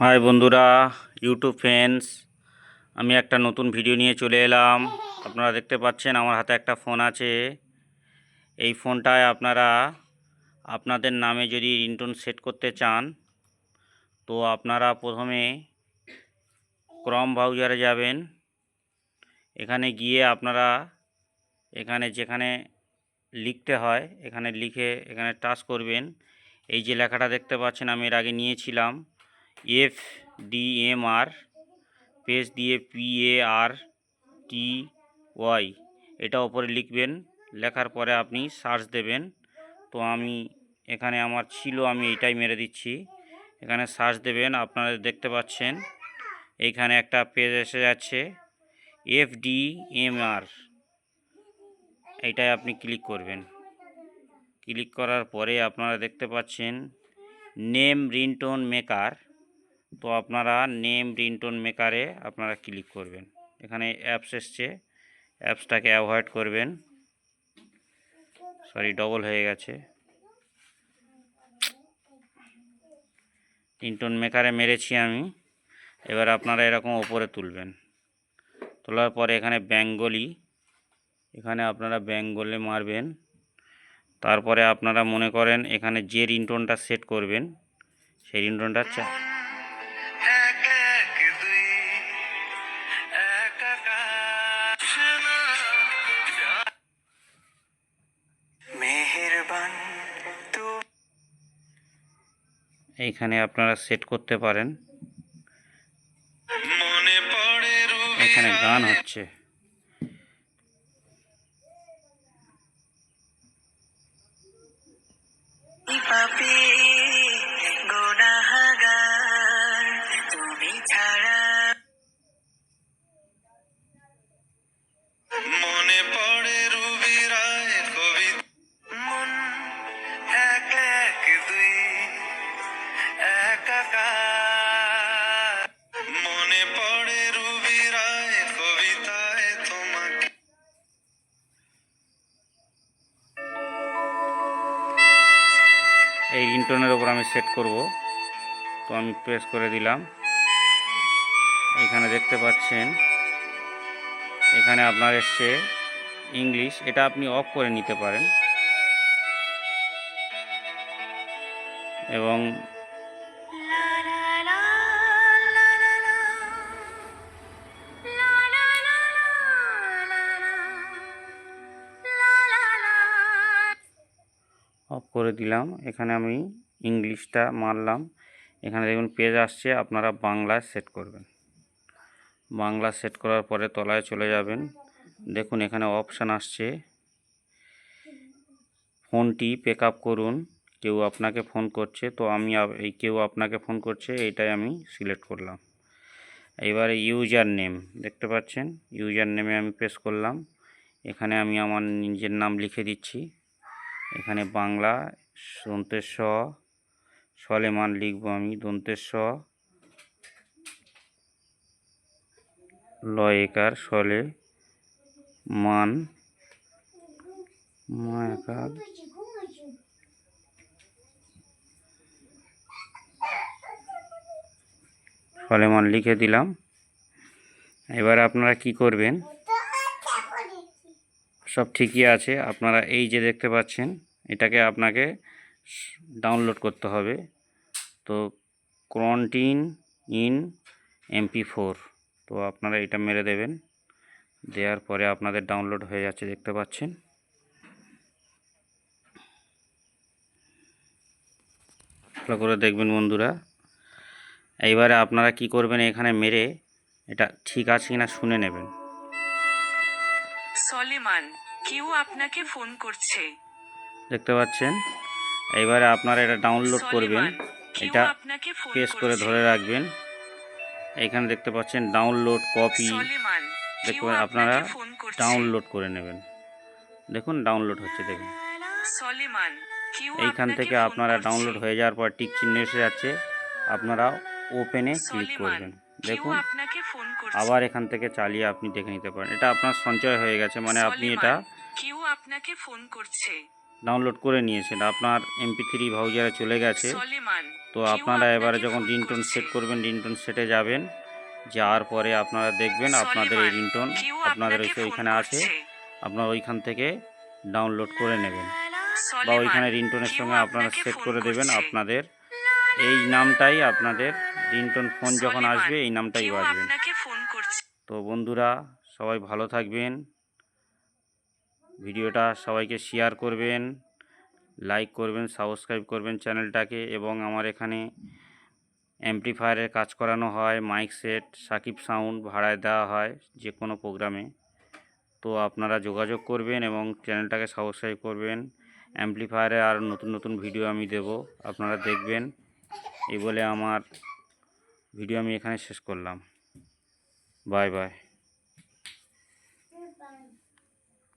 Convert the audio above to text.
High বন্ধুরা, YouTube friends, আমি একটা নতুন ভিডিও নিয়ে চলে এলাম। আপনারা দেখতে পাচ্ছেন আমার হাতে একটা ফোন আছে। এই ফোনটায় আপনারা আপনাদের নামে যদি রিংটোন সেট করতে চান, তো আপনারা প্রথমে ক্রম ব্রাউজারে যাবেন। এখানে গিয়ে আপনারা যেখানে লিখতে হয় এখানে লিখে এখানে টাচ করবেন। এই যে লেখাটা দেখতে পাচ্ছেন আমি এর আগে নিয়েছিলাম, FDMR পেজ দিয়ে PARTY, এটা ওপরে লিখবেন। লেখার পরে আপনি সার্চ দেবেন। তো আমি এখানে আমার ছিল, আমি এইটাই মেরে দিচ্ছি। এখানে সার্চ দেবেন, আপনারা দেখতে পাচ্ছেন এইখানে একটা পেজ এসে যাচ্ছে FDMR, এইটাই আপনি ক্লিক করবেন। ক্লিক করার পরে আপনারা দেখতে পাচ্ছেন নেম রিংটোন মেকার। তো আপনারা নেম রিংটোন মেকারে আপনারা ক্লিক করবেন। এখানে অ্যাপস এসছে, অ্যাপসটাকে অ্যাভয়েড করবেন। সরি, ডবল হয়ে গেছে। রিংটোন মেকারে মেরেছি আমি। এবার আপনারা এরকম ওপরে তুলবেন। তোলার পরে এখানে বেঙ্গলি, এখানে আপনারা বেঙ্গলে মারবেন। তারপরে আপনারা মনে করেন এখানে যে রিংটোনটা সেট করবেন সেই রিংটোনটা এইখানে আপনারা সেট করতে পারেন। এখানে গান হচ্ছে। এই রিংটোনের ওপর আমি সেট করব। তো আমি প্রেস করে দিলাম। এখানে দেখতে পাচ্ছেন এখানে আপনার এসছে ইংলিশ, এটা আপনি অফ করে নিতে পারেন। এবং অফ করে দিলাম। এখানে আমি ইংলিশটা মারলাম। এখানে দেখুন পেজ আসছে, আপনারা বাংলা সেট করবেন। বাংলা সেট করার পরে তলায় চলে যাবেন। দেখুন এখানে অপশান আসছে ফোনটি পিক আপ করুন, কেউ আপনাকে ফোন করছে। তো আমি এই কেউ আপনাকে ফোন করছে এইটাই আমি সিলেক্ট করলাম। এবারে ইউজার নেম দেখতে পাচ্ছেন, ইউজার নেমে আমি প্রেস করলাম। এখানে আমি আমার নিজের নাম লিখে দিচ্ছি। এখানে বাংলা দন্তের স, সলেমান লিখব আমি, দন্তের স, লয়কার, সলে মান, মায়াকার, সলেমান লিখে দিলাম। এবার আপনারা কি করবেন, সব ঠিকই আছে। আপনারা এই যে দেখতে পাচ্ছেন এটাকে আপনাকে ডাউনলোড করতে হবে। তো ক্রনটিন ইন MP4, তো আপনারা এটা মেরে দেবেন। দেওয়ার পরে আপনাদের ডাউনলোড হয়ে যাচ্ছে, দেখতে পাচ্ছেন। ভালো করে দেখবেন বন্ধুরা। এইবারে আপনারা কি করবেন, এখানে মেরে এটা ঠিক আছে কিনা শুনে নেবেন। সলেমান, কেউ আপনাকে ফোন করছে, দেখতে পাচ্ছেন। এইবারে আপনারা এটা ডাউনলোড করবেন। এটা প্রেস করে ধরে রাখবেন। এখানে দেখতে পাচ্ছেন ডাউনলোড কপি, দেখবেন আপনারা ডাউনলোড করে নেবেন। দেখুন ডাউনলোড হচ্ছে, দেখুন এইখান থেকে আপনারা ডাউনলোড হয়ে যাওয়ার পর টিক চিহ্ন এসে যাচ্ছে, আপনারা ওপেনে ক্লিক করবেন। দেখুন আবার এখান থেকে চালিয়ে আপনি দেখে নিতে পারেন। এটা আপনার সঞ্চয় হয়ে গেছে, মানে আপনি এটা কেউ আপনাকে ফোন করছে। ডাউনলোড করে নিয়েছেন, আপনার MP3 ব্রাউজারে চলে গেছে। সলেমান তো কেউ আপনারা এবারে আপনাকে যখন ফোন রিংটোন করছে। সেট করবেন, রিংটোন সেটে যাবেন, যাওয়ার পরে আপনারা দেখবেন আপনাদের এই সলেমান রিংটোন কেউ আপনাদের আপনাকে ফোন ওইখানে আছে, করছে। আপনারা ওইখান থেকে ডাউনলোড করে নেবেন বা সলেমান ওইখানে রিংটোনের কেউ সঙ্গে আপনারা আপনাকে সেট ফোন করে দেবেন করছে। আপনাদের এই নামটাই, আপনাদের রিংটোন ফোন যখন সলেমান আসবে এই নামটাই কেউ বাজবেন। আপনাকে ফোন করছে। তো বন্ধুরা, সবাই ভালো থাকবেন, ভিডিওটা সবাইকে শেয়ার করবেন, লাইক করবেন, সাবস্ক্রাইব করবেন চ্যানেলটাকে। এবং আমার এখানে অ্যাম্পলিফায়ারের কাজ করানো হয়, মাইক সেট, সাকিব সাউন্ড ভাড়ায় দেওয়া হয় যে কোনো প্রোগ্রামে। তো আপনারা যোগাযোগ করবেন এবং চ্যানেলটাকে সাবস্ক্রাইব করবেন। অ্যাম্পলিফায়ারে আর নতুন নতুন ভিডিও আমি দেব, আপনারা দেখবেন। এই বলে আমার ভিডিও আমি এখানে শেষ করলাম। Bye bye.